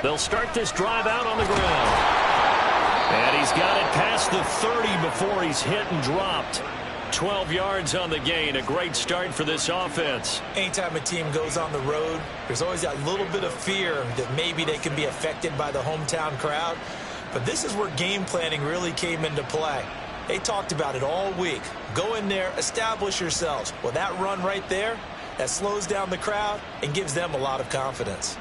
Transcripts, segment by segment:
They'll start this drive out on the ground. And he's got it past the 30 before he's hit and dropped. 12 yards on the gain. A great start for this offense. Anytime a team goes on the road, there's always that little bit of fear that maybe they can be affected by the hometown crowd. But this is where game planning really came into play. They talked about it all week. Go in there, establish yourselves. Well, that run right there, that slows down the crowd and gives them a lot of confidence.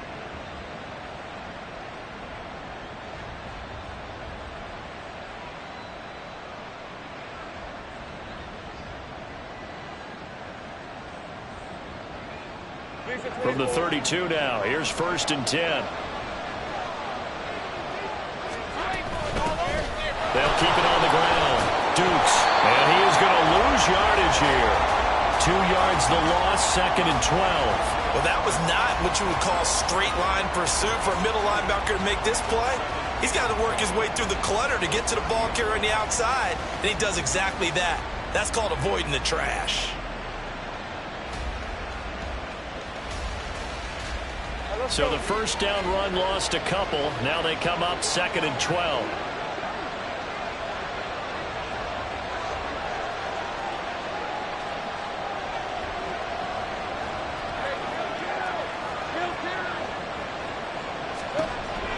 From the 32 now, here's 1st and 10. They'll keep it on the ground. Dukes, and he is going to lose yardage here. 2 yards the loss, 2nd and 12. Well, that was not what you would call straight line pursuit for a middle linebacker to make this play. He's got to work his way through the clutter to get to the ball carrier on the outside, and he does exactly that. That's called avoiding the trash. So the first down run lost a couple. Now they come up 2nd and 12.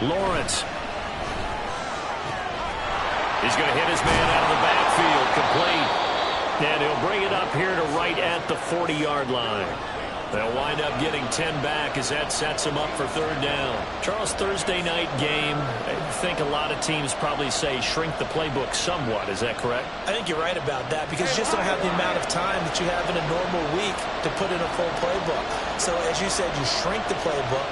Lawrence. He's going to hit his man out of the backfield. Complete. And he'll bring it up here to right at the 40-yard line. They'll wind up getting 10 back as that sets them up for 3rd down. Charles, Thursday night game, I think a lot of teams probably say shrink the playbook somewhat. Is that correct? I think you're right about that because you just don't have the amount of time that you have in a normal week to put in a full playbook. So as you said, you shrink the playbook,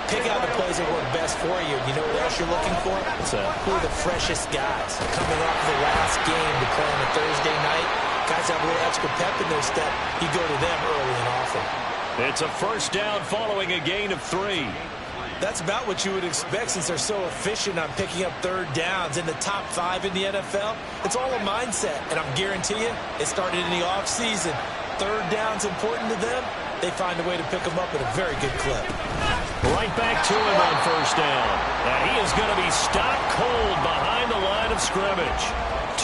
pick out the plays that work best for you. You know what else you're looking for? What's that? Who are the freshest guys coming off the last game to play on a Thursday night? Guys have a little extra pep in their step. You go to them early and often. It's a 1st down following a gain of 3. That's about what you would expect since they're so efficient on picking up 3rd downs in the top 5 in the NFL. It's all a mindset, and I'm guarantee you it started in the offseason. 3rd down's important to them. They find a way to pick them up at a very good clip. Right back to him on 1st down. And he is going to be stopped cold behind the line of scrimmage.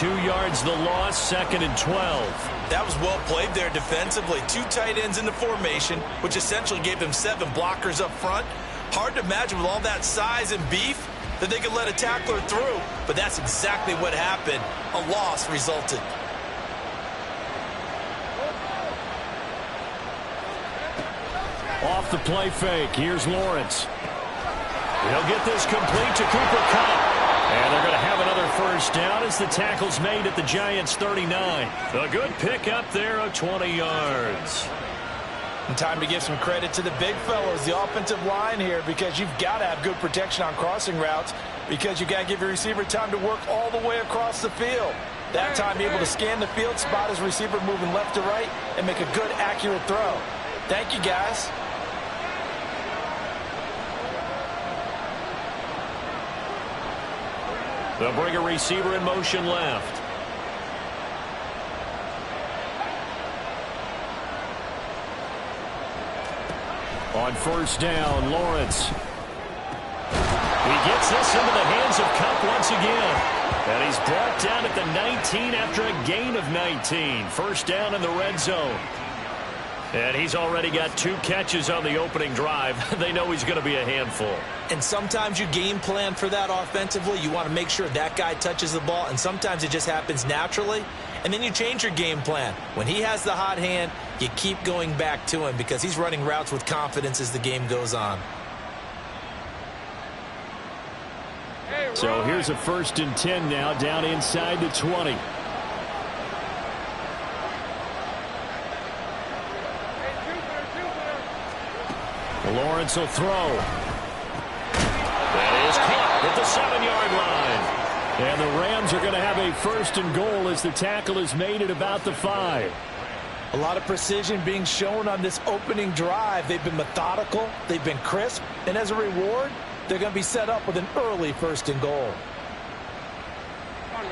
2 yards the loss, 2nd and 12. That was well played there defensively. 2 tight ends in the formation, which essentially gave them 7 blockers up front. Hard to imagine with all that size and beef that they could let a tackler through. But that's exactly what happened. A loss resulted. Off the play fake, here's Lawrence. He'll get this complete to Cooper Kupp. And they're going to have another 1st down as the tackle's made at the Giants' 39. A good pick up there of 20 yards. And time to give some credit to the big fellows, the offensive line here, because you've got to have good protection on crossing routes because you've got to give your receiver time to work all the way across the field. That time able to scan the field, spot his receiver moving left to right, and make a good, accurate throw. Thank you, guys. They'll bring a receiver in motion left. On 1st down, Lawrence. He gets this into the hands of Kupp once again. And he's brought down at the 19 after a gain of 19. 1st down in the red zone. And he's already got 2 catches on the opening drive. They know he's going to be a handful. And sometimes you game plan for that offensively. You want to make sure that guy touches the ball, and sometimes it just happens naturally. And then you change your game plan. When he has the hot hand, you keep going back to him because he's running routes with confidence as the game goes on. So here's a 1st and 10 now down inside the 20. Lawrence will throw. That is caught at the 7-yard line. And the Rams are going to have a 1st and goal as the tackle is made at about the 5. A lot of precision being shown on this opening drive. They've been methodical. They've been crisp. And as a reward, they're going to be set up with an early 1st and goal.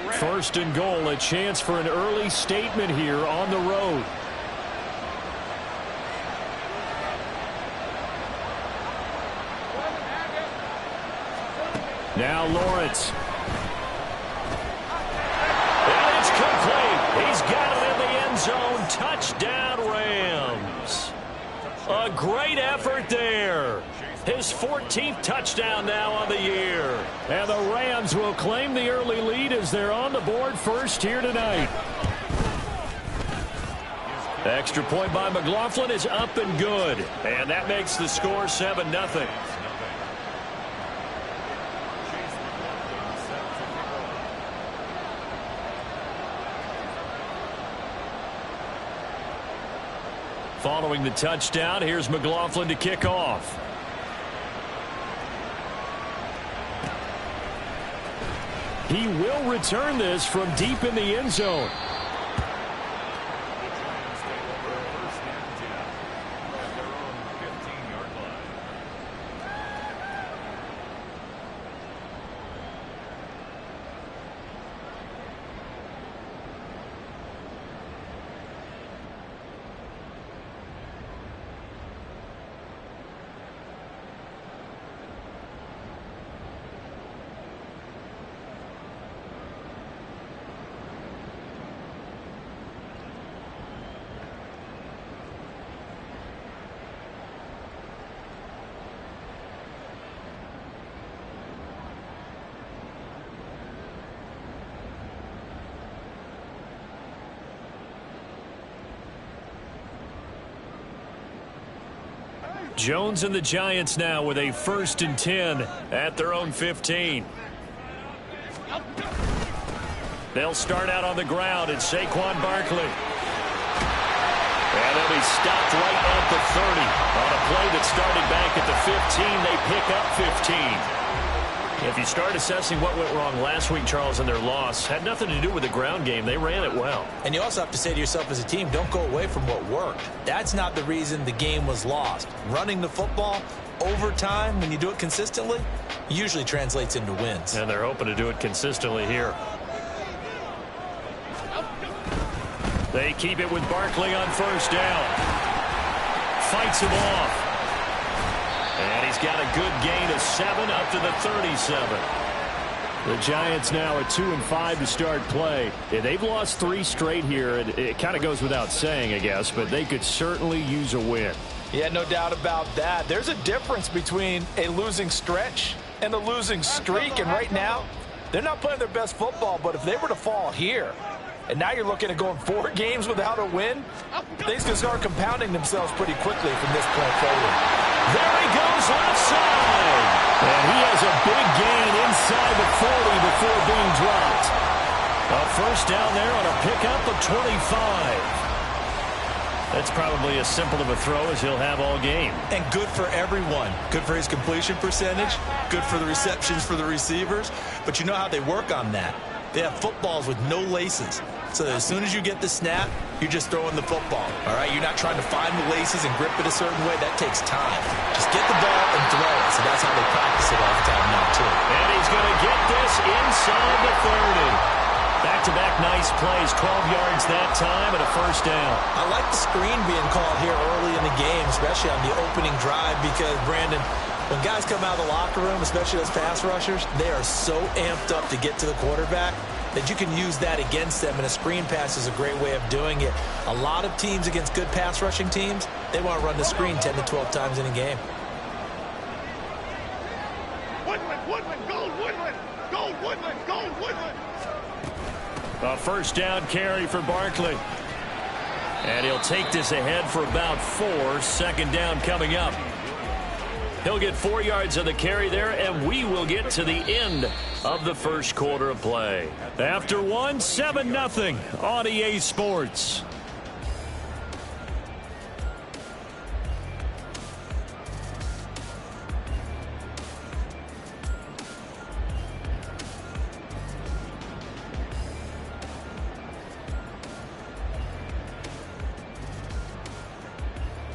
1st and goal, a chance for an early statement here on the road. Now Lawrence. And it's complete. He's got it in the end zone. Touchdown, Rams. A great effort there. His 14th touchdown now on the year. And the Rams will claim the early lead as they're on the board first here tonight. Extra point by McLaughlin is up and good. And that makes the score 7-0. Following the touchdown, here's McLaughlin to kick off. He will return this from deep in the end zone. Jones and the Giants now with a 1st and 10 at their own 15. They'll start out on the ground. It's Saquon Barkley. And they'll be stopped right at the 30. On a play that started back at the 15, they pick up 15. If you start assessing what went wrong last week, Charles, in their loss, had nothing to do with the ground game. They ran it well. And you also have to say to yourself as a team, don't go away from what worked. That's not the reason the game was lost. Running the football over time, when you do it consistently, usually translates into wins. And they're hoping to do it consistently here. They keep it with Barkley on 1st down. Fights him off. And he's got a good gain of 7 up to the 37. The Giants now at 2-5 to start play. Yeah, they've lost 3 straight here. It kind of goes without saying, I guess, but they could certainly use a win. Yeah, no doubt about that. There's a difference between a losing stretch and a losing streak. And right now, they're not playing their best football, but if they were to fall here, and now you're looking at going 4 games without a win, things can start compounding themselves pretty quickly from this point forward. There he goes left side. And he has a big gain inside the 40 before being dropped. A 1st down there on a pickup of 25. That's probably as simple of a throw as he'll have all game. And good for everyone. Good for his completion percentage. Good for the receptions for the receivers. But you know how they work on that. They have footballs with no laces. So that as soon as you get the snap, you're just throwing the football. All right? You're not trying to find the laces and grip it a certain way. That takes time. Just get the ball and throw it. So that's how they practice it all the time now, too. And he's going to get this inside the 30. Back-to-back nice plays, 12 yards that time and a 1st down. I like the screen being called here early in the game, especially on the opening drive, because, Brandon, when guys come out of the locker room, especially those pass rushers, they are so amped up to get to the quarterback that you can use that against them, and a screen pass is a great way of doing it. A lot of teams against good pass rushing teams, they want to run the screen 10 to 12 times in a game. Woodland, go Woodland, go Woodland, go Woodland. A 1st down carry for Barkley. And he'll take this ahead for about 4. 2nd down coming up. He'll get 4 yards of the carry there, and we will get to the end of the 1st quarter of play. After 1, 7-0 on EA Sports.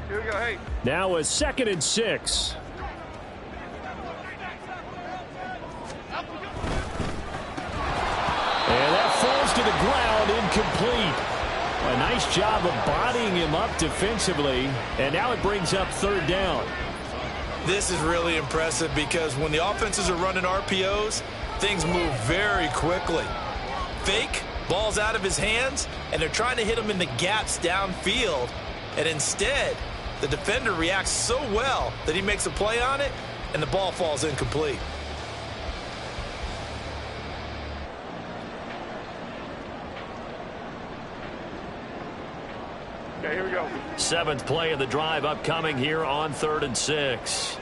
Here we go, hey. Now a 2nd and 6. And that falls to the ground, incomplete. A nice job of bodying him up defensively, and now it brings up 3rd down. This is really impressive because when the offenses are running RPOs, things move very quickly. Fake, ball's out of his hands, and they're trying to hit him in the gaps downfield. And instead, the defender reacts so well that he makes a play on it, and the ball falls incomplete. Okay, here we go. 7th play of the drive upcoming here on 3rd and 6.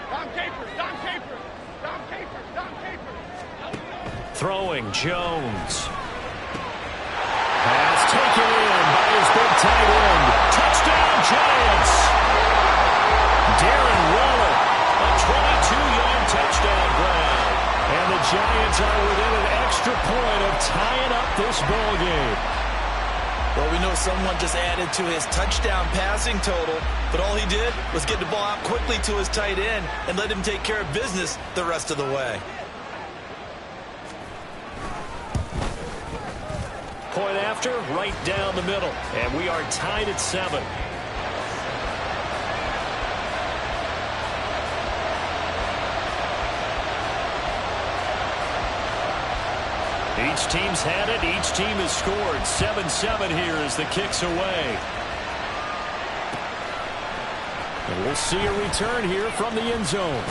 Dom Capers, Dom Capers, Dom Capers, Dom Capers. Throwing Jones. Pass taken in by his big tight end. Touchdown Giants. Darren Waller, a 22-yard touchdown grab. And the Giants are within an extra point of tying up this ball game. Well, we know someone just added to his touchdown passing total, but all he did was get the ball out quickly to his tight end and let him take care of business the rest of the way. Point after, right down the middle. And we are tied at 7. Each team's had it. Each team has scored. 7-7 here as the kick's away. And we'll see a return here from the end zone.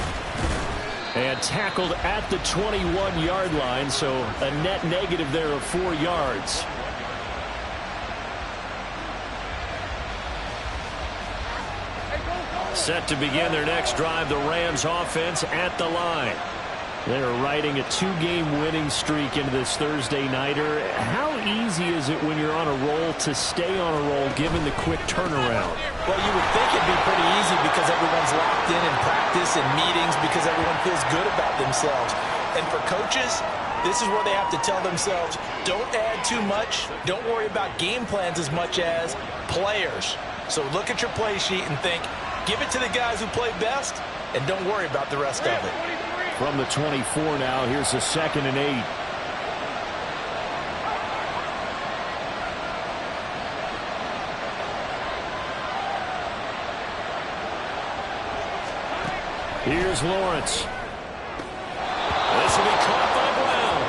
And tackled at the 21-yard line, so a net negative there of 4 yards. Set to begin their next drive, the Rams offense at the line. They're riding a 2-game winning streak into this Thursday nighter. How easy is it when you're on a roll to stay on a roll given the quick turnaround? Well, you would think it'd be pretty easy because everyone's locked in practice and meetings because everyone feels good about themselves. And for coaches, this is where they have to tell themselves, don't add too much, don't worry about game plans as much as players. So look at your play sheet and think, give it to the guys who play best, and don't worry about the rest of it. From the 24 now, here's a 2nd and 8. Here's Lawrence. This will be caught by Brown.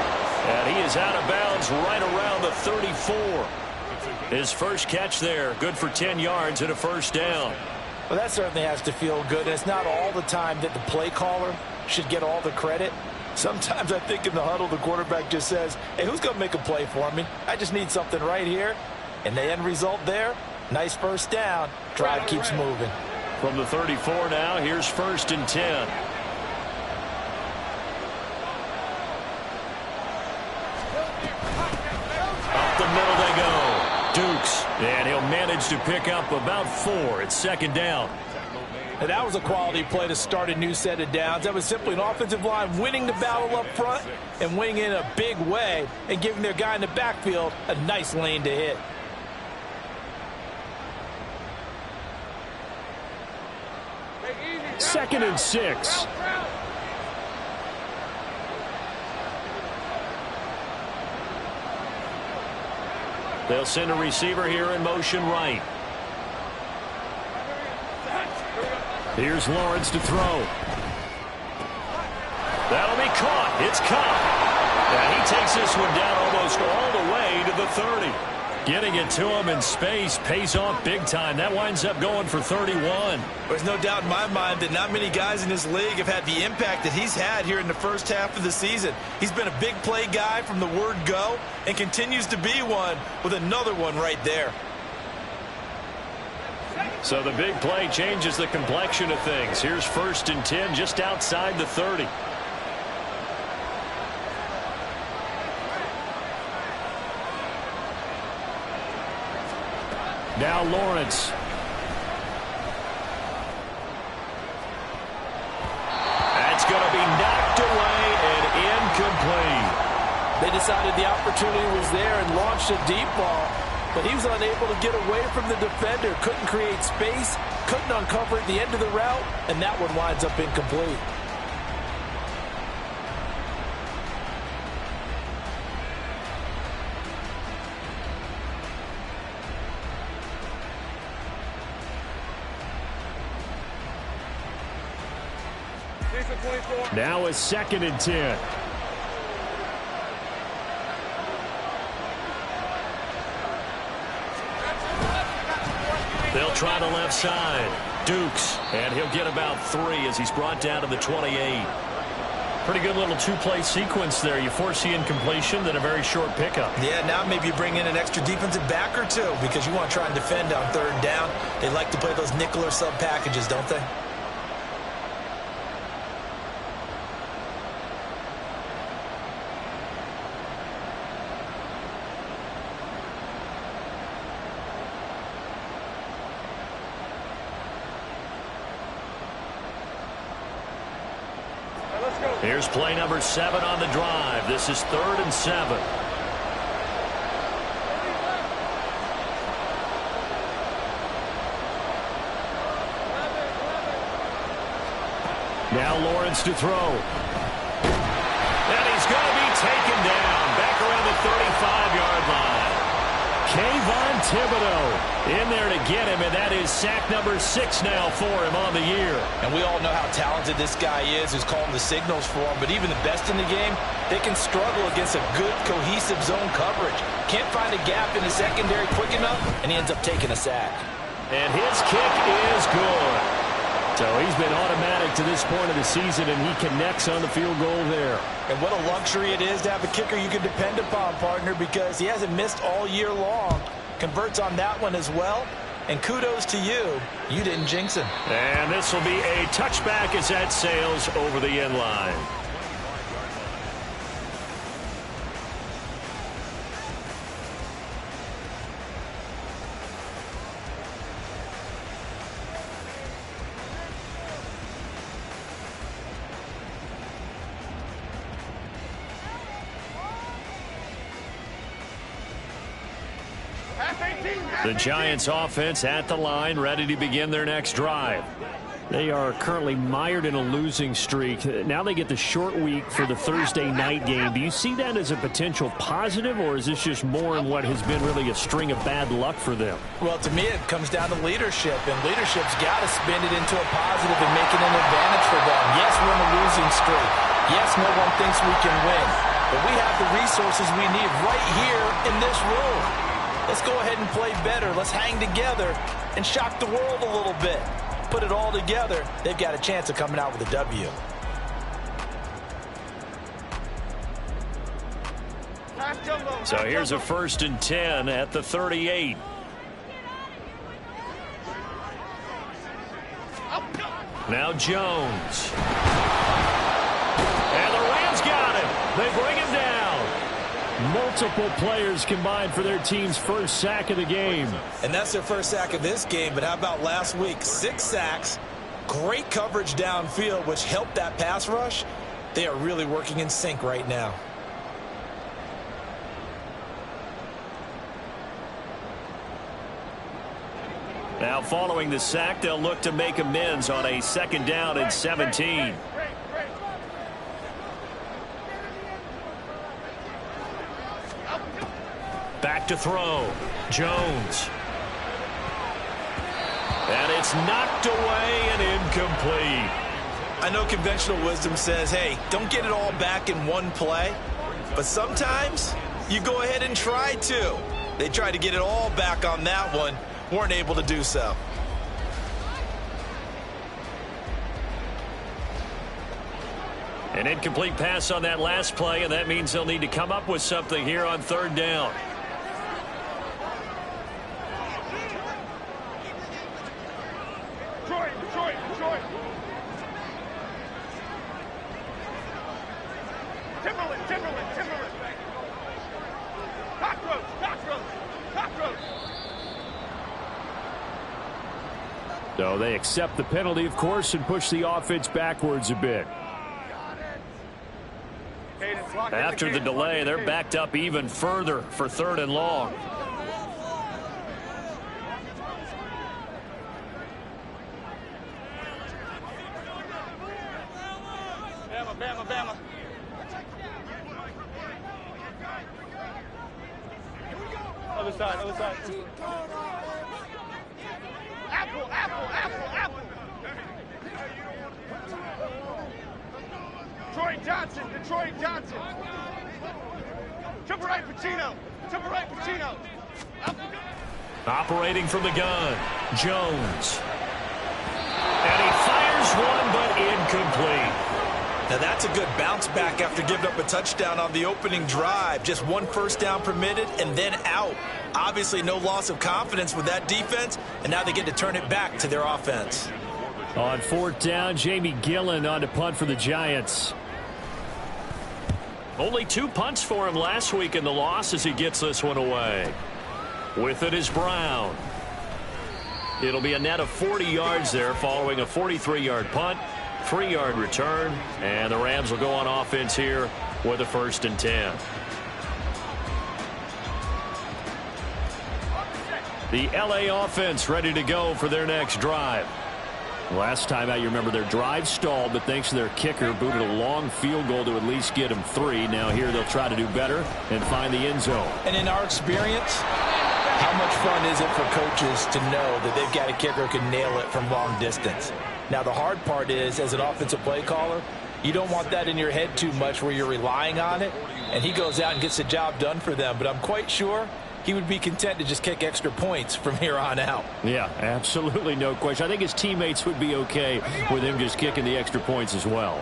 And he is out of bounds right around the 34. His first catch there, good for 10 yards and a first down. Well, that certainly has to feel good. And it's not all the time that the play caller should get all the credit. Sometimes I think in the huddle, the quarterback just says, hey, who's going to make a play for me? I just need something right here. And the end result there, nice first down. Drive keeps moving. From the 34 now, here's 1st and 10. Up the middle they go. Dukes. And he'll manage to pick up about 4. It's 2nd down. And that was a quality play to start a new set of downs. That was simply an offensive line winning the battle up front and winning in a big way and giving their guy in the backfield a nice lane to hit. Second and 6. They'll send a receiver here in motion right. Here's Lawrence to throw. That'll be caught. It's caught. And he takes this one down almost all the way to the 30. Getting it to him in space pays off big time. That winds up going for 31. There's no doubt in my mind that not many guys in this league have had the impact that he's had here in the first half of the season. He's been a big play guy from the word go and continues to be one with another one right there. So the big play changes the complexion of things. Here's 1st and 10 just outside the 30. Now Lawrence. That's going to be knocked away and incomplete. They decided the opportunity was there and launched a deep ball, but he was unable to get away from the defender. Couldn't create space, couldn't uncover at the end of the route, and that one winds up incomplete. Now a 2nd and 10. They'll try the left side. Dukes, and he'll get about 3 as he's brought down to the 28. Pretty good little two-play sequence there. You force the incompletion, then a very short pickup. Yeah, now maybe you bring in an extra defensive back or two because you want to try and defend on 3rd down. They like to play those nickel or sub packages, don't they? Here's play number 7 on the drive. This is 3rd and 7. Now Lawrence to throw. And he's going to be taken down back around the 35-yard line. Kayvon Thibodeaux in there to get him, and that is sack number 6 now for him on the year. And we all know how talented this guy is who's calling the signals for him, but even the best in the game, they can struggle against a good, cohesive zone coverage. Can't find a gap in the secondary quick enough, and he ends up taking a sack. And his kick is good. So he's been automatic to this point of the season, and he connects on the field goal there. And what a luxury it is to have a kicker you can depend upon, partner, because he hasn't missed all year long. Converts on that one as well. And kudos to you. You didn't jinx him. And this will be a touchback as that sails over the end line. The Giants offense at the line, ready to begin their next drive. They are currently mired in a losing streak. Now they get the short week for the Thursday night game. Do you see that as a potential positive, or is this just more in what has been really a string of bad luck for them? Well, to me, it comes down to leadership, and leadership's got to spin it into a positive and make it an advantage for them. Yes, we're in a losing streak. Yes, no one thinks we can win, but we have the resources we need right here in this room. Let's go ahead and play better. Let's hang together and shock the world a little bit. Put it all together, they've got a chance of coming out with a W. So here's a 1st and 10 at the 38. Now Jones. And the Rams got him. They bring him down. Multiple players combined for their team's first sack of the game. And that's their first sack of this game, but how about last week? 6 sacks, great coverage downfield, which helped that pass rush. They are really working in sync right now. Now following the sack, they'll look to make amends on a 2nd down and 17. Back to throw. Jones. And it's knocked away and incomplete. I know conventional wisdom says, hey, don't get it all back in one play. But sometimes you go ahead and try to. They tried to get it all back on that one. Weren't able to do so. An incomplete pass on that last play, and that means they'll need to come up with something here on 3rd down. Detroit. Timberland. Cockroach. So they accept the penalty, of course, and push the offense backwards a bit. After the delay, they're backed up even further for 3rd and long. Bama. Other side. Apple. Johnson. Detroit Johnson. Triple right, Pacino. Triple right, Pacino. Operating from the gun, Jones. And he fires one, but incomplete. Now that's a good bounce back after giving up a touchdown on the opening drive. Just one first down permitted and then out. Obviously no loss of confidence with that defense, and now they get to turn it back to their offense. On fourth down, Jamie Gillen on to punt for the Giants. Only 2 punts for him last week in the loss as he gets this one away. With it is Brown. It'll be a net of 40 yards there following a 43-yard punt, 3-yard return, and the Rams will go on offense here with a 1st and 10. The LA offense ready to go for their next drive. Last time out, you remember their drive stalled, but thanks to their kicker, booted a long field goal to at least get them 3. Now here they'll try to do better and find the end zone. And in our experience, how much fun is it for coaches to know that they've got a kicker who can nail it from long distance? Now the hard part is, as an offensive play caller, you don't want that in your head too much where you're relying on it, and he goes out and gets the job done for them. But I'm quite sure he would be content to just kick extra points from here on out. Yeah, absolutely no question. I think his teammates would be okay with him just kicking the extra points as well.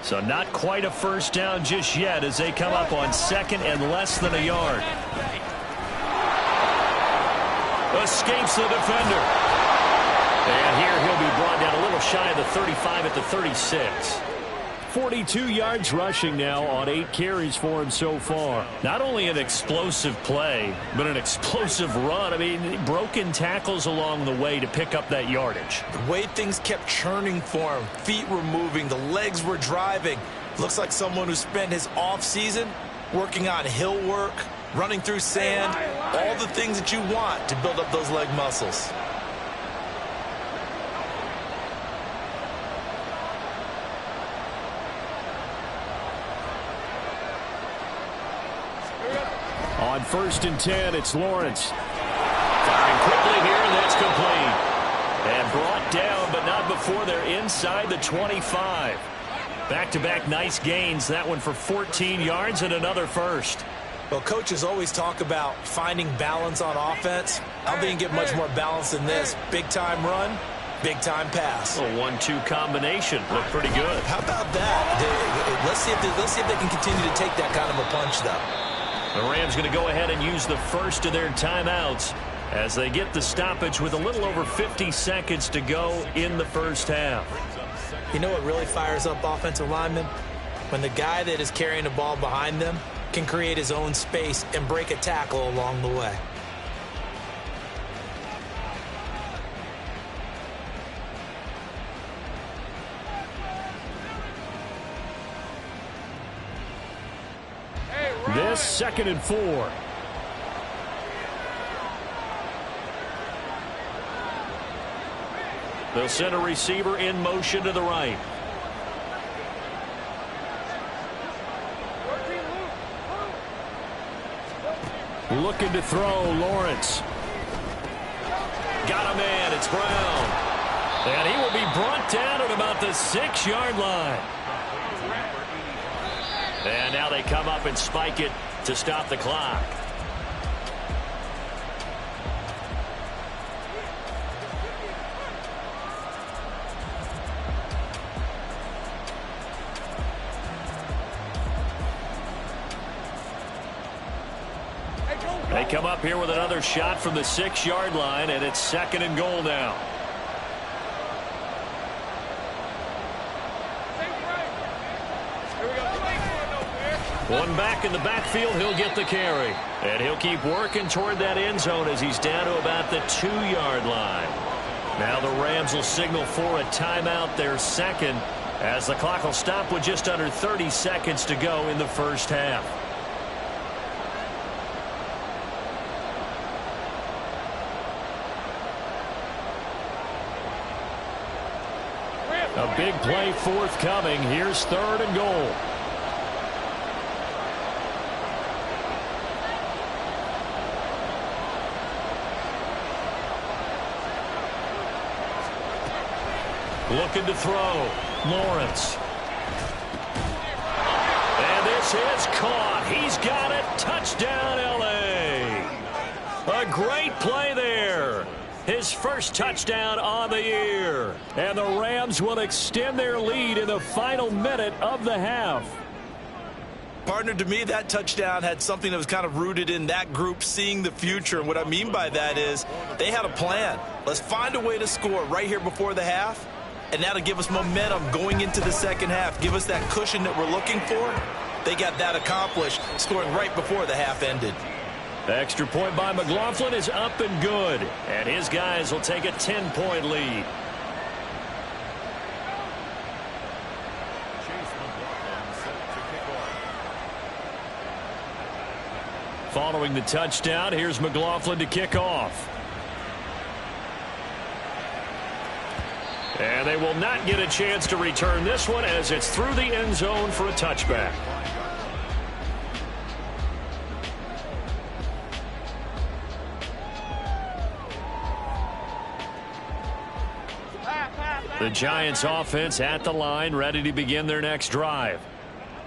So not quite a first down just yet as they come up on 2nd and less than a yard. Escapes the defender. And here he'll be brought down a little shy of the 35 at the 36. 42 yards rushing now on 8 carries for him so far. Not only an explosive play, but an explosive run. I mean, broken tackles along the way to pick up that yardage. The way things kept churning for him, feet were moving, the legs were driving. Looks like someone who spent his off season working on hill work, running through sand, all the things that you want to build up those leg muscles. On 1st and 10, it's Lawrence. Firing quickly here, and that's complete. And brought down, but not before they're inside the 25. Back-to-back nice gains. That one for 14 yards and another first. Well, coaches always talk about finding balance on offense. I don't think you can get much more balance than this. Big-time run, big-time pass. A 1-2 combination. Looked pretty good. How about that? Let's see if they can continue to take that kind of a punch, though. The Rams going to go ahead and use the first of their timeouts as they get the stoppage with a little over 50 seconds to go in the first half. You know what really fires up offensive linemen? When the guy that is carrying the ball behind them can create his own space and break a tackle along the way. This 2nd and 4. They'll send a receiver in motion to the right. Looking to throw, Lawrence. Got a man, it's Brown. And he will be brought down at about the 6-yard line. And now they come up and spike it to stop the clock. They come up here with another shot from the 6-yard line, and it's 2nd and goal now. One back in the backfield, he'll get the carry. And he'll keep working toward that end zone as he's down to about the 2-yard line. Now the Rams will signal for a timeout, their 2nd, as the clock will stop with just under 30 seconds to go in the first half. A big play forthcoming. Here's 3rd and goal. Looking to throw. Lawrence. This is caught. He's got it. Touchdown, L.A. A great play there. His first touchdown on the year. And the Rams will extend their lead in the final minute of the half. Partner, to me, that touchdown had something that was kind of rooted in that group seeing the future. And what I mean by that is they had a plan. Let's find a way to score right here before the half. And that'll give us momentum going into the second half. Give us that cushion that we're looking for. They got that accomplished, scoring right before the half ended. Extra point by McLaughlin is up and good. And his guys will take a 10-point lead. Following the touchdown, here's McLaughlin to kick off. And they will not get a chance to return this one as it's through the end zone for a touchback. The Giants offense at the line, ready to begin their next drive.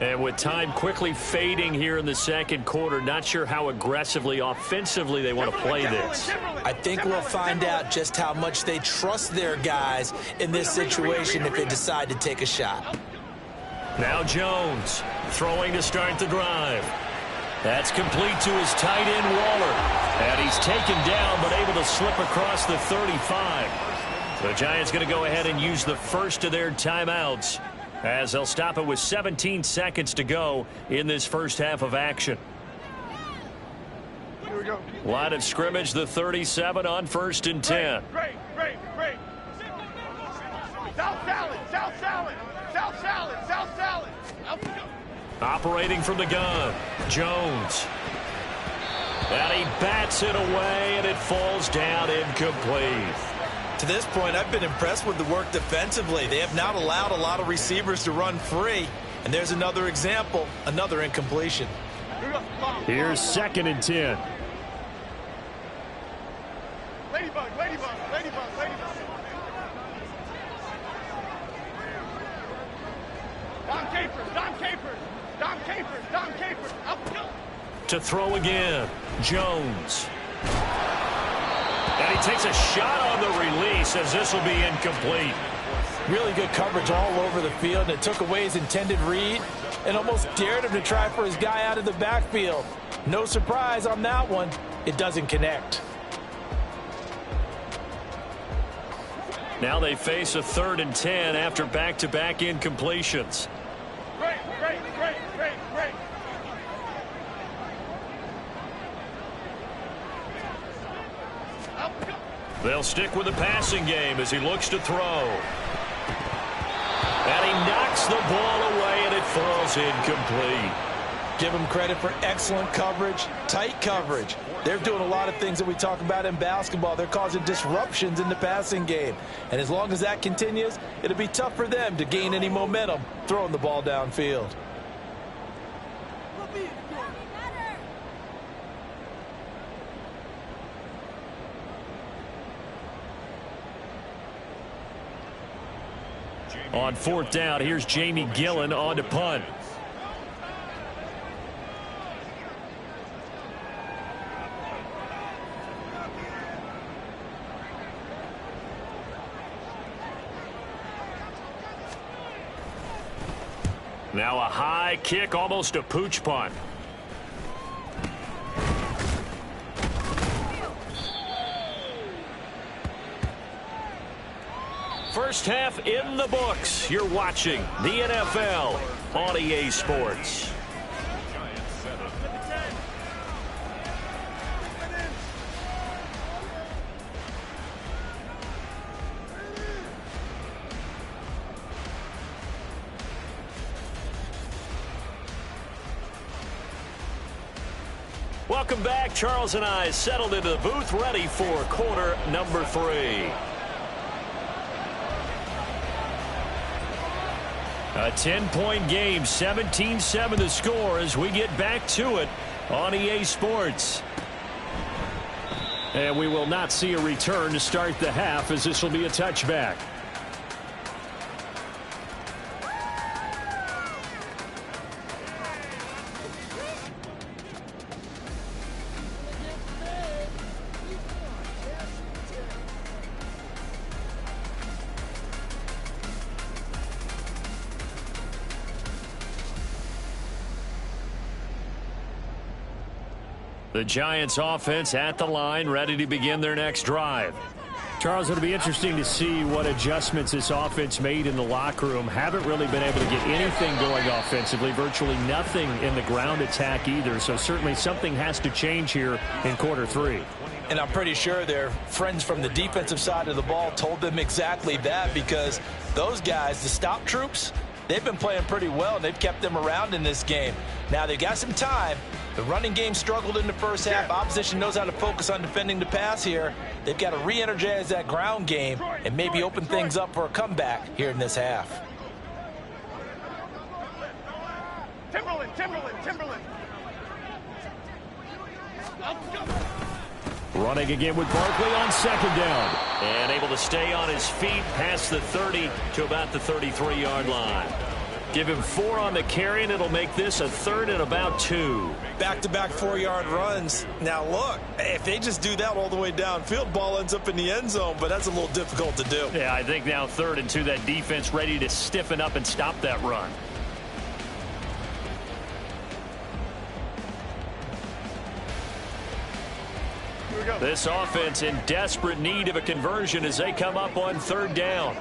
And with time quickly fading here in the second quarter, not sure how aggressively, offensively they want to play this. I think we'll find out just how much they trust their guys in this situation if they decide to take a shot. Now Jones throwing to start the drive. That's complete to his tight end, Waller. And he's taken down but able to slip across the 35. The Giants going to go ahead and use the first of their timeouts, as they'll stop it with 17 seconds to go in this first half of action. Here we go. Line of scrimmage, the 37 on 1st and 10. Great. South salad. Out we go. Operating from the gun, Jones. And he bats it away, and it falls down incomplete. To this point, I've been impressed with the work defensively. They have not allowed a lot of receivers to run free. And there's another example, another incompletion. Here we go. Here's 2nd and 10. Ladybug. Dom Capers. Out we go. To throw again, Jones. And he takes a shot on the release as this will be incomplete. Really good coverage all over the field, and it took away his intended read and almost dared him to try for his guy out of the backfield. No surprise on that one. It doesn't connect. Now they face a 3rd and 10 after back-to-back incompletions. Great. They'll stick with the passing game as he looks to throw. And he knocks the ball away, and it falls incomplete. Give them credit for excellent coverage, tight coverage. They're doing a lot of things that we talk about in basketball. They're causing disruptions in the passing game. And as long as that continues, it'll be tough for them to gain any momentum throwing the ball downfield. On 4th down, here's Jamie Gillen on to punt. Now a high kick, almost a pooch punt. First half in the books. You're watching the NFL on EA Sports. Welcome back. Charles and I settled into the booth, ready for quarter number 3. A 10-point game, 17-7 the score as we get back to it on EA Sports. And we will not see a return to start the half, as this will be a touchback. The Giants offense at the line, ready to begin their next drive. Charles, it'll be interesting to see what adjustments this offense made in the locker room. Haven't really been able to get anything going offensively, virtually nothing in the ground attack either. So certainly something has to change here in quarter 3. And I'm pretty sure their friends from the defensive side of the ball told them exactly that, because those guys, the stop troops, they've been playing pretty well, and they've kept them around in this game. Now, they've got some time. The running game struggled in the first half. Opposition knows how to focus on defending the pass here. They've got to re-energize that ground game and maybe open things up for a comeback here in this half. Timberland. Running again with Barkley on second down. And able to stay on his feet past the 30 to about the 33-yard line. Give him 4 on the carry, and it'll make this a 3rd and about 2. Back-to-back 4-yard runs. Now, look, if they just do that all the way downfield, ball ends up in the end zone, but that's a little difficult to do. Yeah, I think now 3rd and 2, that defense ready to stiffen up and stop that run. This offense in desperate need of a conversion as they come up on 3rd down.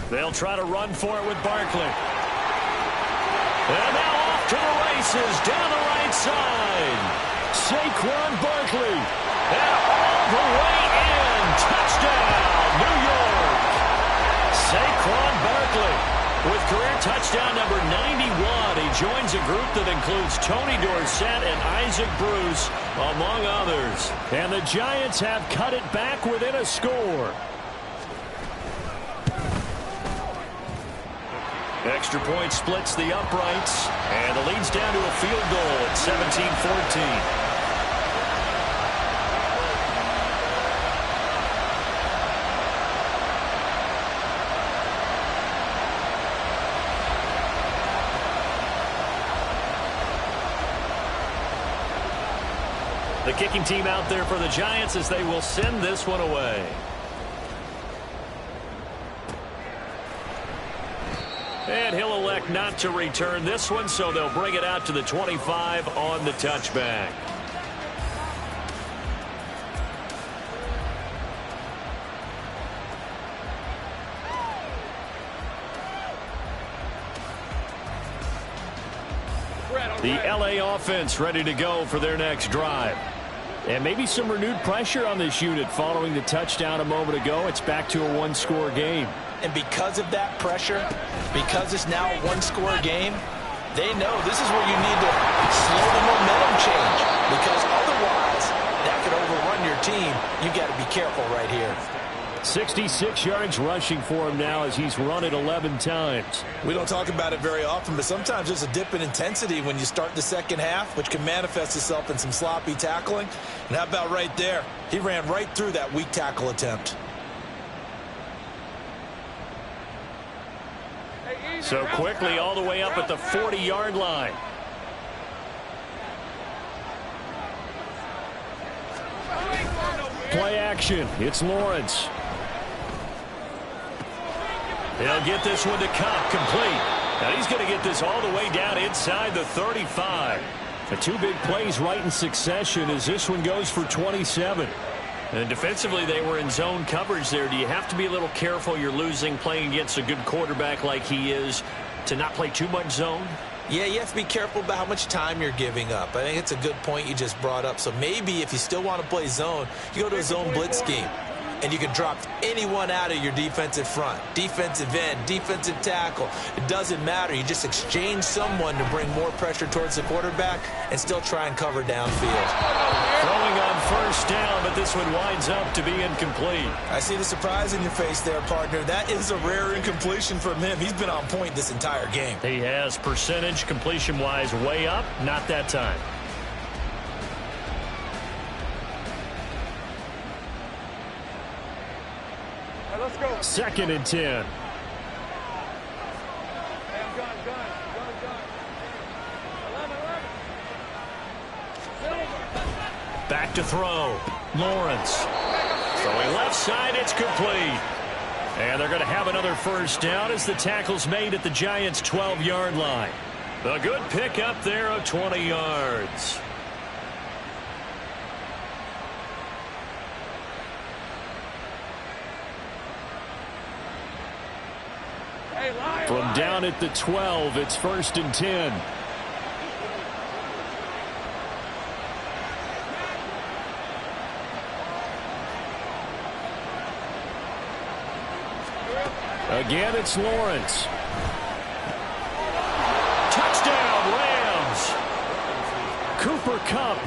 They'll try to run for it with Barkley. And now off to the races down the right side. Saquon Barkley. And all the way in. Touchdown, New York. Saquon Barkley with career touchdown number 91. He joins a group that includes Tony Dorsett and Isaac Bruce, among others. And the Giants have cut it back within a score. Extra point splits the uprights, and the lead's down to a field goal at 17-14. The kicking team out there for the Giants as they will send this one away. And he'll elect not to return this one, so they'll bring it out to the 25 on the touchback. The LA offense ready to go for their next drive. And maybe some renewed pressure on this unit following the touchdown a moment ago. It's back to a 1-score game. And because of that pressure, because it's now a 1-score game, they know this is where you need to slow the momentum change, because otherwise that could overrun your team. You got to be careful right here. 66 yards rushing for him now as he's run it 11 times. We don't talk about it very often, but sometimes there's a dip in intensity when you start the second half, which can manifest itself in some sloppy tackling. And how about right there? He ran right through that weak tackle attempt. So quickly all the way up at the 40-yard line. Play action. It's Lawrence. He'll get this one to Cobb, complete. Now he's going to get this all the way down inside the 35. The 2 big plays right in succession as this one goes for 27. And defensively, they were in zone coverage there. Do you have to be a little careful? You're losing playing against a good quarterback like he is to not play too much zone? Yeah, you have to be careful about how much time you're giving up. I think it's a good point you just brought up. So maybe if you still want to play zone, you go to a zone blitz scheme. And you can drop anyone out of your defensive front, defensive end, defensive tackle. It doesn't matter. You just exchange someone to bring more pressure towards the quarterback and still try and cover downfield. Throwing on first down, but this one winds up to be incomplete. I see the surprise in your face there, partner. That is a rare incompletion from him. He's been on point this entire game. He has percentage completion-wise way up, not that time. Let's go. 2nd and 10. Back to throw. Lawrence. Throwing left side, it's complete. And they're going to have another first down as the tackle's made at the Giants' 12-yard line. A good pick up there of 20 yards. From down at the 12, it's 1st and 10. Again, it's Lawrence. Touchdown, Rams. Cooper Kupp,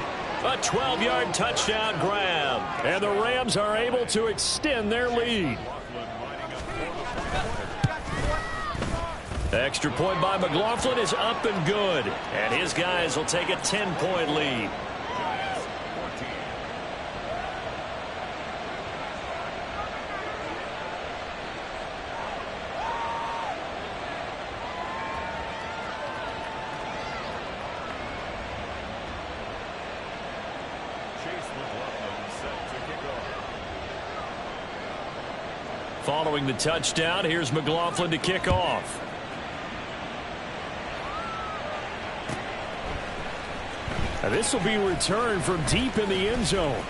a 12-yard touchdown grab. And the Rams are able to extend their lead. The extra point by McLaughlin is up and good. And his guys will take a 10-point lead. Following the touchdown, here's McLaughlin to kick off. And this will be returned from deep in the end zone.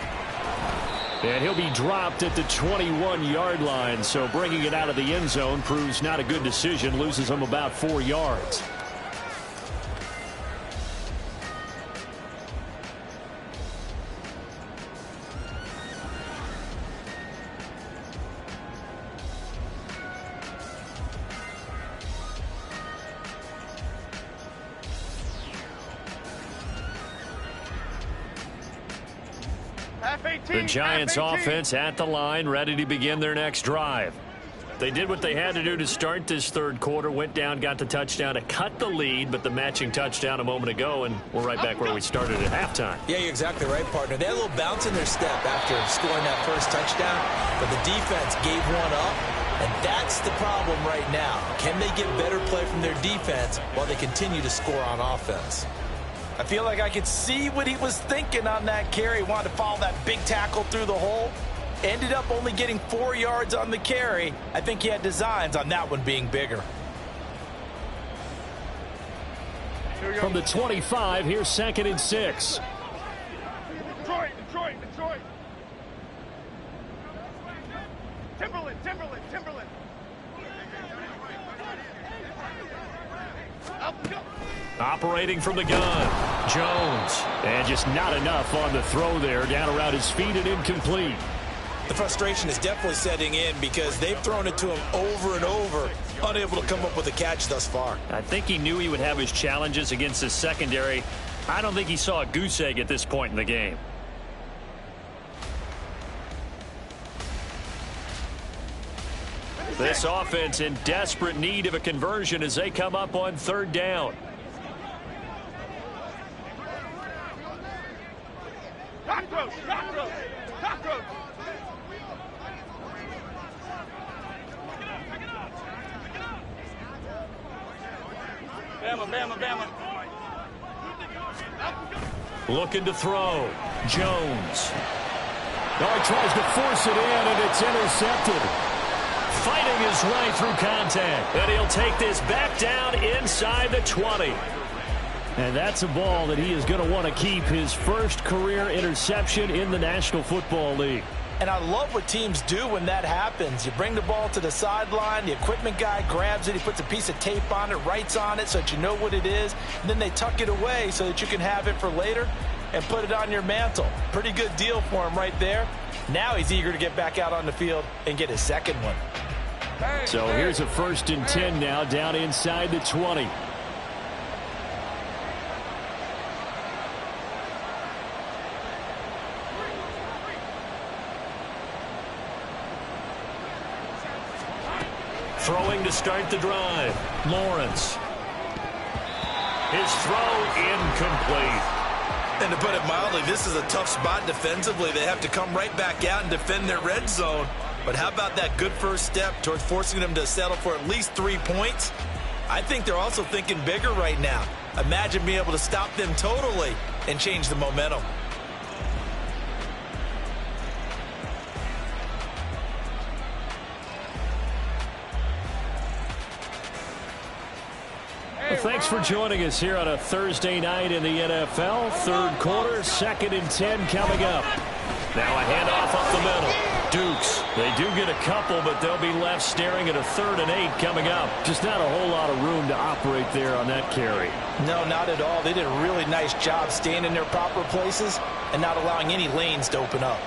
And he'll be dropped at the 21-yard line, so bringing it out of the end zone proves not a good decision, loses him about 4 yards. The Giants offense at the line, ready to begin their next drive. They did what they had to do to start this third quarter, went down, got the touchdown to cut the lead, but the matching touchdown a moment ago, and we're right back where we started at halftime. Yeah, you're exactly right, partner. They had a little bounce in their step after scoring that first touchdown, but the defense gave one up, and that's the problem right now. Can they get better play from their defense while they continue to score on offense? I feel like I could see what he was thinking on that carry. He wanted to follow that big tackle through the hole. Ended up only getting 4 yards on the carry. I think he had designs on that one being bigger. From the 25, here's 2nd and 6. Detroit. Timberland. Operating from the gun, Jones. And just not enough on the throw there, down around his feet and incomplete. The frustration is definitely setting in because they've thrown it to him over and over, unable to come up with a catch thus far. I think he knew he would have his challenges against his secondary. I don't think he saw a goose egg at this point in the game. This offense in desperate need of a conversion as they come up on 3rd down. Cockroach. Bama. Looking to throw. Jones. Oh, he tries to force it in, and it's intercepted. Fighting his way through contact. And he'll take this back down inside the 20. And that's a ball that he is going to want to keep, his first career interception in the National Football League. And I love what teams do when that happens. You bring the ball to the sideline, the equipment guy grabs it, he puts a piece of tape on it, writes on it so that you know what it is, and then they tuck it away so that you can have it for later and put it on your mantle. Pretty good deal for him right there. Now he's eager to get back out on the field and get his second one. So here's a 1st and 10 now, down inside the 20. Throwing to start the drive. Lawrence. His throw incomplete. And to put it mildly, this is a tough spot defensively. They have to come right back out and defend their red zone. But how about that good first step towards forcing them to settle for at least 3 points? I think they're also thinking bigger right now. Imagine being able to stop them totally and change the momentum. Thanks for joining us here on a Thursday night in the NFL. Third quarter, 2nd and 10 coming up. Now a handoff up the middle. Dukes, they do get a couple, but they'll be left staring at a 3rd and 8 coming up. Just not a whole lot of room to operate there on that carry. No, not at all. They did a really nice job staying in their proper places and not allowing any lanes to open up.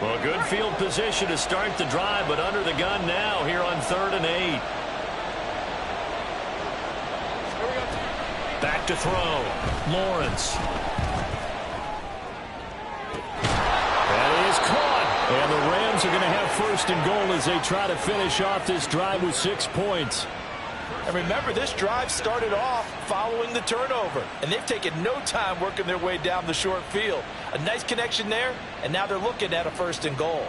Well, good field position to start the drive, but under the gun now here on 3rd and 8. Back to throw. Lawrence. That is caught. And the Rams are going to have 1st and goal as they try to finish off this drive with 6 points. And remember, this drive started off following the turnover, and they've taken no time working their way down the short field. A nice connection there, and now they're looking at a 1st and goal.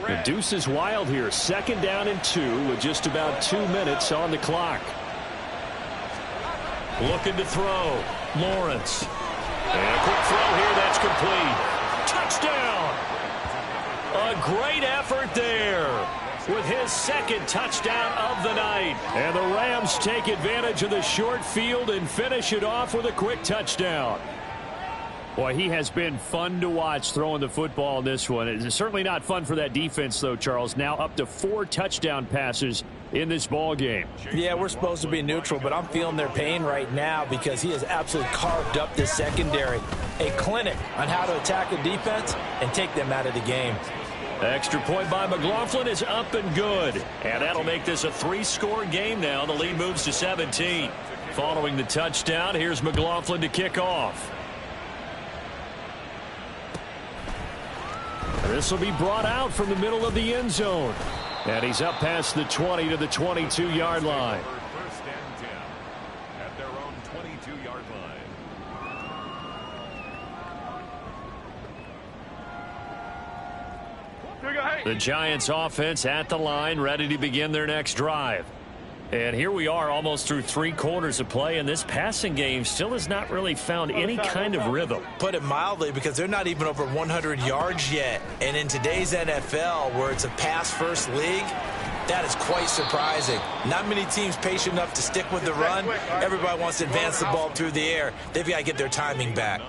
The deuce is wild here. 2nd down and 2 with just about 2 minutes on the clock. Looking to throw. Lawrence. And a quick throw here. That's complete. Touchdown. A great effort there with his 2nd touchdown of the night. And the Rams take advantage of the short field and finish it off with a quick touchdown. Boy, he has been fun to watch throwing the football in this one. It's certainly not fun for that defense, though, Charles. Now up to 4 touchdown passes in this ball game. Yeah, we're supposed to be neutral, but I'm feeling their pain right now because he has absolutely carved up this secondary. A clinic on how to attack a defense and take them out of the game. Extra point by McLaughlin is up and good. And that'll make this a 3-score game now. The lead moves to 17. Following the touchdown, here's McLaughlin to kick off. This will be brought out from the middle of the end zone. And he's up past the 20 to the 22-yard line. 1st and 10 at their own 22-yard line. The Giants offense at the line, ready to begin their next drive. And here we are almost through 3 quarters of play, and this passing game still has not really found any kind of rhythm. Put it mildly, because they're not even over 100 yards yet. And in today's NFL, where it's a pass-first league, that is quite surprising. Not many teams patient enough to stick with the run. Everybody wants to advance the ball through the air. They've got to get their timing back.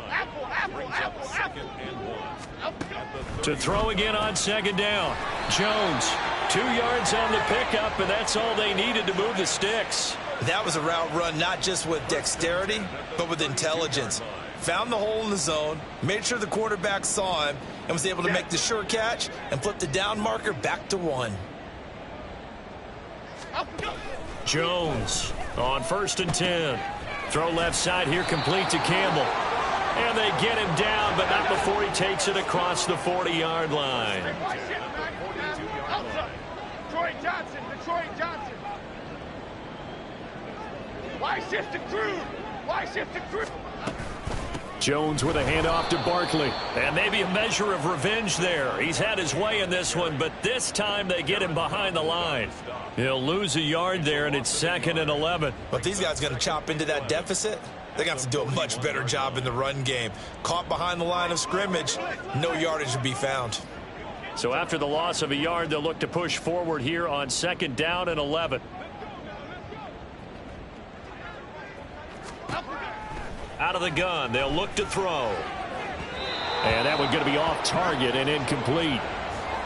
To throw again on 2nd down. Jones, 2 yards on the pickup, and that's all they needed to move the sticks. That was a route run not just with dexterity, but with intelligence. Found the hole in the zone, made sure the quarterback saw him, and was able to make the sure catch and flip the down marker back to 1. Jones on 1st and 10. Throw left side here, complete to Campbell. And they get him down, but not before he takes it across the 40-yard line. Detroit Johnson. Why shift to Crude? Why shift to Crude? Jones with a handoff to Barkley. And maybe a measure of revenge there. He's had his way in this one, but this time they get him behind the line. He'll lose a yard there, and it's 2nd and 11. But these guys going to chop into that deficit? They're going to have to do a much better job in the run game. Caught behind the line of scrimmage, no yardage to be found. So after the loss of a yard, they'll look to push forward here on 2nd down and 11. Out of the gun, they'll look to throw. And that one's going to be off target and incomplete.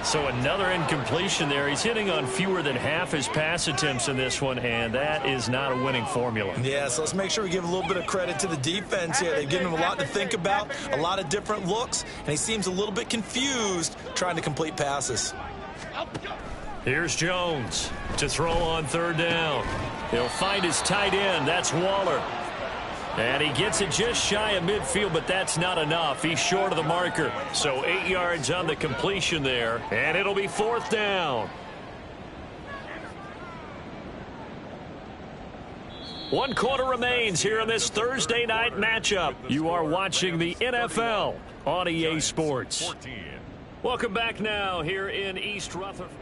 So another incompletion there. He's hitting on fewer than half his pass attempts in this one, and that is not a winning formula. Yeah, so let's make sure we give a little bit of credit to the defense here. They've given him a lot to think about, a lot of different looks, and he seems a little bit confused trying to complete passes. Here's Jones to throw on 3rd down. He'll find his tight end. That's Waller. And he gets it just shy of midfield, but that's not enough. He's short of the marker. So 8 yards on the completion there, and it'll be 4th down. 1 quarter remains here in this Thursday night matchup. You are watching the NFL on EA Sports. Welcome back now here in East Rutherford.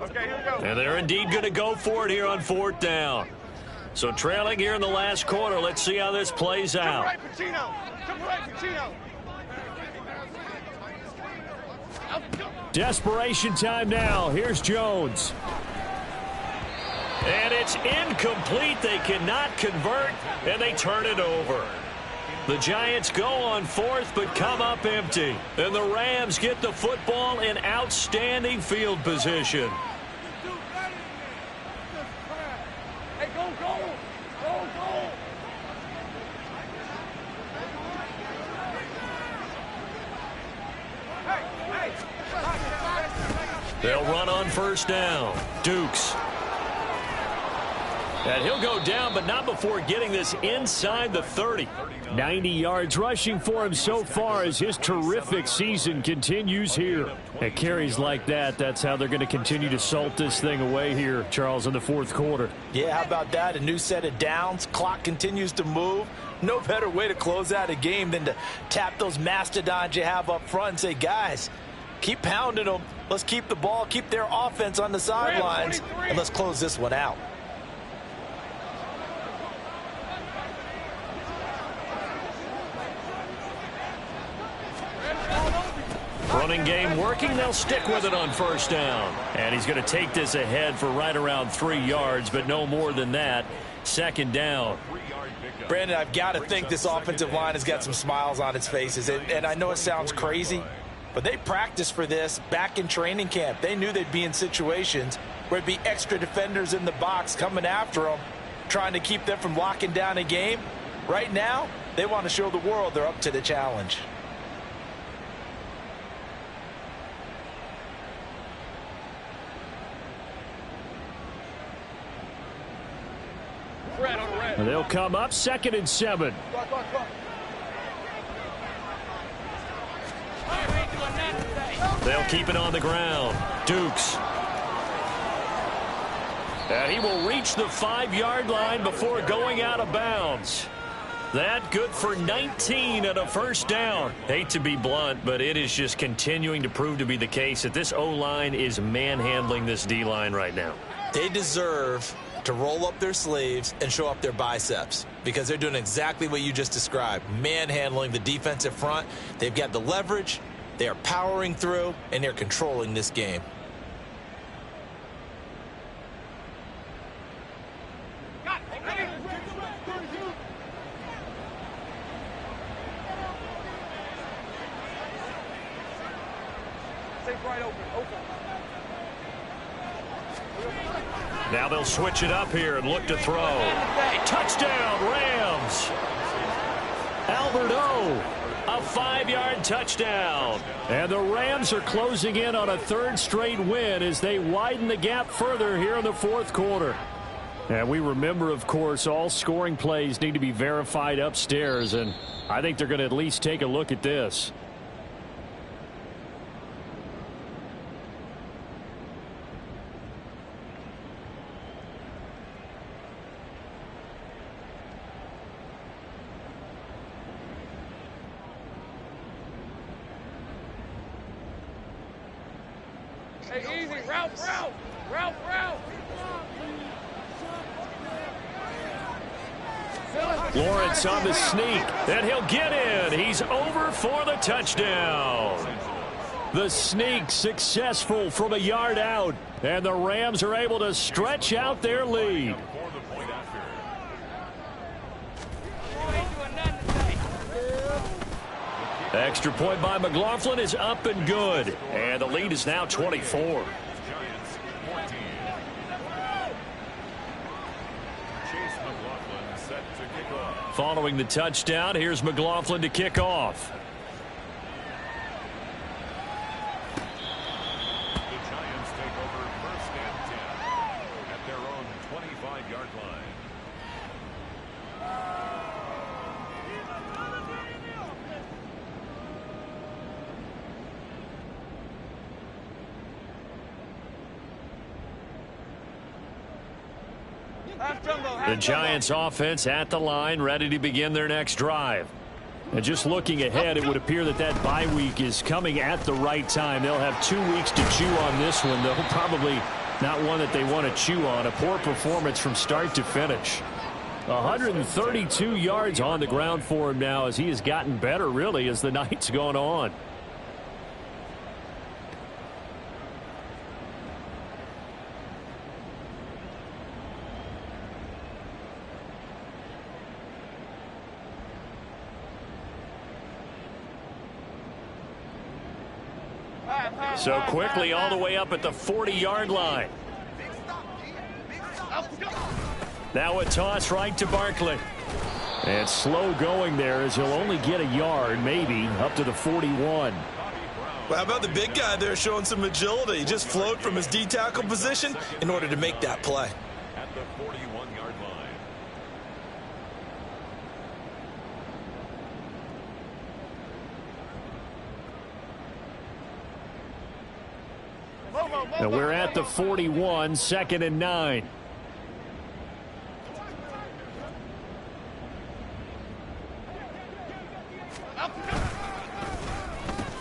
Okay, here we go. And they're indeed going to go for it here on 4th down. So trailing here in the last quarter. Let's see how this plays out. Right, Pacino. Jump right, Pacino. Desperation time now. Here's Jones. And it's incomplete. They cannot convert, and they turn it over. The Giants go on 4th, but come up empty. And the Rams get the football in outstanding field position. Hey, go, go. Go, go. They'll run on 1st down. Dukes. And he'll go down, but not before getting this inside the 30. 90 yards rushing for him so far as his terrific season continues here. At carries like that, that's how they're going to continue to salt this thing away here, Charles, in the 4th quarter. Yeah, how about that? A new set of downs. Clock continues to move. No better way to close out a game than to tap those mastodons you have up front and say, guys, keep pounding them. Let's keep the ball, keep their offense on the sidelines, and let's close this one out. Running game working. They'll stick with it on 1st down. And he's going to take this ahead for right around 3 yards, but no more than that. 2nd down. Brandon, I've got to think this offensive line has got some smiles on its faces. And I know it sounds crazy, but they practiced for this back in training camp. They knew they'd be in situations where it'd be extra defenders in the box coming after them, trying to keep them from locking down a game. Right now, they want to show the world they're up to the challenge. They'll come up 2nd and 7. They'll keep it on the ground. Dukes. And he will reach the 5-yard line before going out of bounds. That good for 19 at a 1st down. Hate to be blunt, but it is just continuing to prove to be the case that this O-line is manhandling this D-line right now. They deserve to roll up their sleeves and show up their biceps because they're doing exactly what you just described, manhandling the defensive front. They've got the leverage, they are powering through, and they're controlling this game. Now they'll switch it up here and look to throw. Touchdown, Rams. Albert O, a 5-yard touchdown. And the Rams are closing in on a 3rd straight win as they widen the gap further here in the 4th quarter. And we remember, of course, all scoring plays need to be verified upstairs, and I think they're going to at least take a look at this. Hey, easy. Route. Lawrence on the sneak, and he'll get in. He's over for the touchdown. The sneak successful from a yard out, and the Rams are able to stretch out their lead. Extra point by McLaughlin is up and good, and the lead is now 24. Following the touchdown, here's McLaughlin to kick off. The Giants take over 1st and 10 at their own 25-yard line. The Giants offense at the line, ready to begin their next drive. And just looking ahead, it would appear that bye week is coming at the right time. They'll have 2 weeks to chew on this one. They'll probably Not one that they want to chew on. A poor performance from start to finish. 132 yards on the ground for him now as he has gotten better, really, as the night's gone on. So quickly all the way up at the 40-yard line. Now a toss right to Barkley. And slow going there as he'll only get a yard, maybe, up to the 41. Well, how about the big guy there showing some agility? He just flowed from his D-tackle position in order to make that play. At the 41-yard line. Now we're at the 41, 2nd and 9.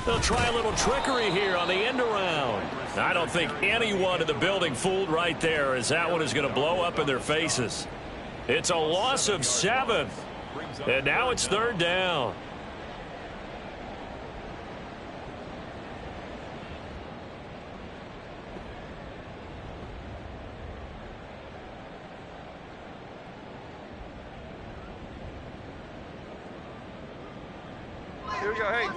They'll try a little trickery here on the end around. I don't think anyone in the building fooled right there, as that one is going to blow up in their faces. It's a loss of 7. And now it's 3rd down. Here we go, hey.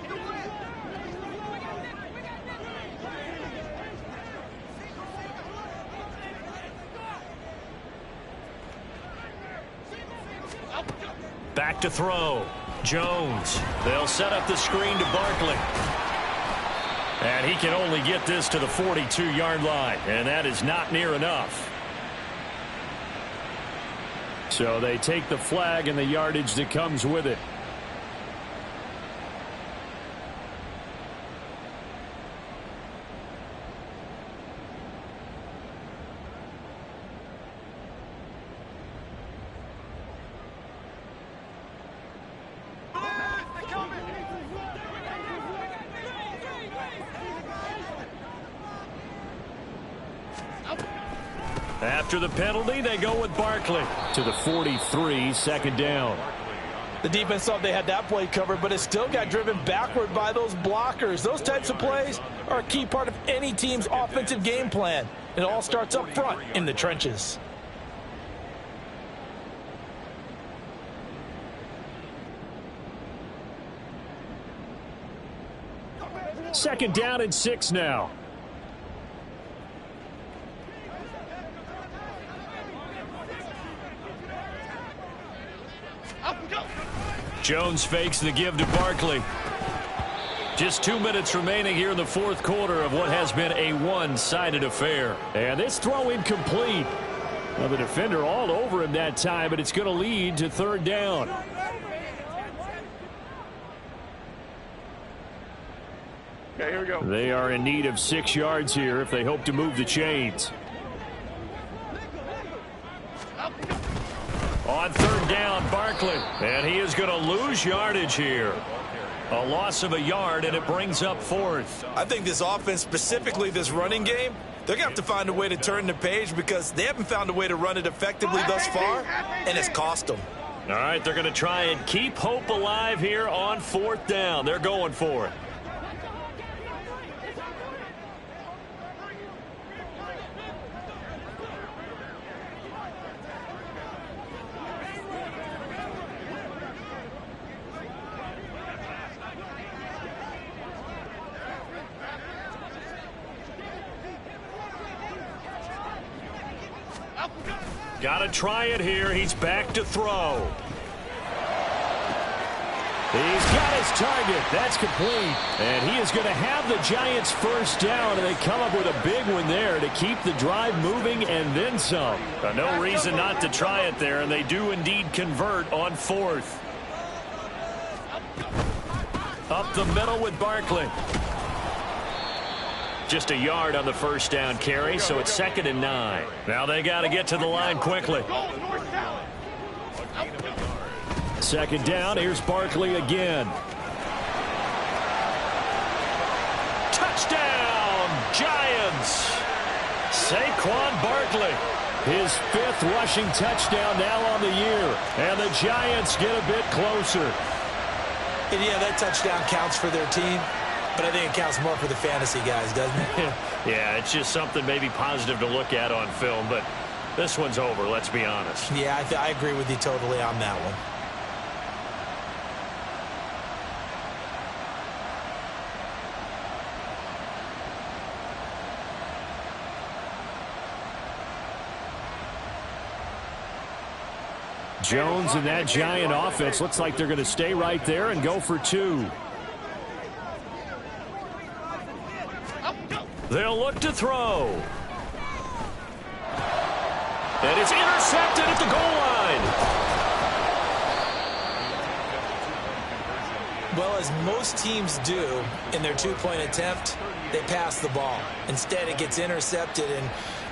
Back to throw. Jones. They'll set up the screen to Barkley. And he can only get this to the 42-yard line. And that is not near enough. So they take the flag and the yardage that comes with it. After the penalty, they go with Barkley to the 43, 2nd down. The defense thought they had that play covered, but it still got driven backward by those blockers. Those types of plays are a key part of any team's offensive game plan. It all starts up front in the trenches. Second down and 6 now. Jones fakes the give to Barkley. Just 2 minutes remaining here in the 4th quarter of what has been a one-sided affair. And this throw incomplete. Well, the defender all over him that time, but it's going to lead to 3rd down. Okay, here we go. They are in need of 6 yards here if they hope to move the chains. On 3rd down, Barkley. And he is going to lose yardage here. A loss of a yard, and it brings up 4th. I think this offense, specifically this running game, they're going to have to find a way to turn the page because they haven't found a way to run it effectively thus far, and it's cost them. All right, they're going to try and keep hope alive here on 4th down. They're going for it. Got to try it here. He's back to throw. He's got his target. That's complete. And he is going to have the Giants 1st down, and they come up with a big one there to keep the drive moving and then some. No reason not to try it there, and they do indeed convert on 4th. Up the middle with Barkley. Just a yard on the 1st down carry, so it's 2nd and 9. Now they got to get to the line quickly. 2nd down, here's Barkley again. Touchdown, Giants! Saquon Barkley, his 5th rushing touchdown now on the year. And the Giants get a bit closer. And yeah, that touchdown counts for their team, but I think it counts more for the fantasy guys, doesn't it? Yeah, it's just something maybe positive to look at on film, but this one's over, let's be honest. Yeah, I agree with you totally on that one. Jones and that Giant offense looks like they're going to stay right there and go for 2. They'll look to throw. And it's intercepted at the goal line. Well, as most teams do in their 2-point attempt, they pass the ball. Instead, it gets intercepted. And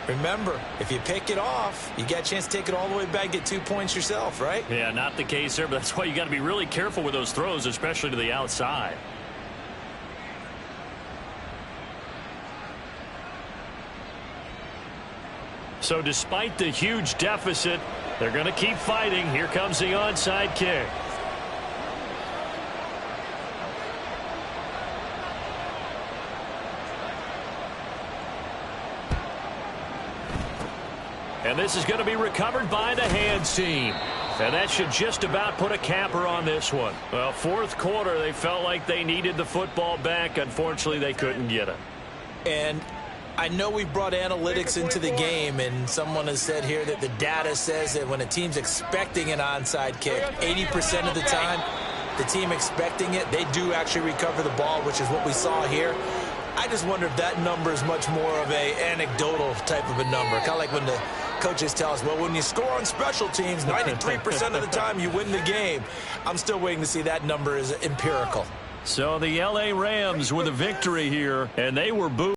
remember, if you pick it off, you got a chance to take it all the way back, get 2 points yourself, right? Yeah, not the case there, but that's why you got to be really careful with those throws, especially to the outside. So despite the huge deficit, they're going to keep fighting. Here comes the onside kick. And this is going to be recovered by the hands team. And that should just about put a capper on this one. Well, 4th quarter, they felt like they needed the football back. Unfortunately, they couldn't get it. And I know we brought analytics into the game, and someone has said here that the data says that when a team's expecting an onside kick, 80% of the time, the team expecting it, they do actually recover the ball, which is what we saw here. I just wonder if that number is much more of a anecdotal type of a number. Kind of like when the coaches tell us, well, when you score on special teams, 93% of the time you win the game. I'm still waiting to see that number is empirical. So the L.A. Rams with a victory here, and they were booed.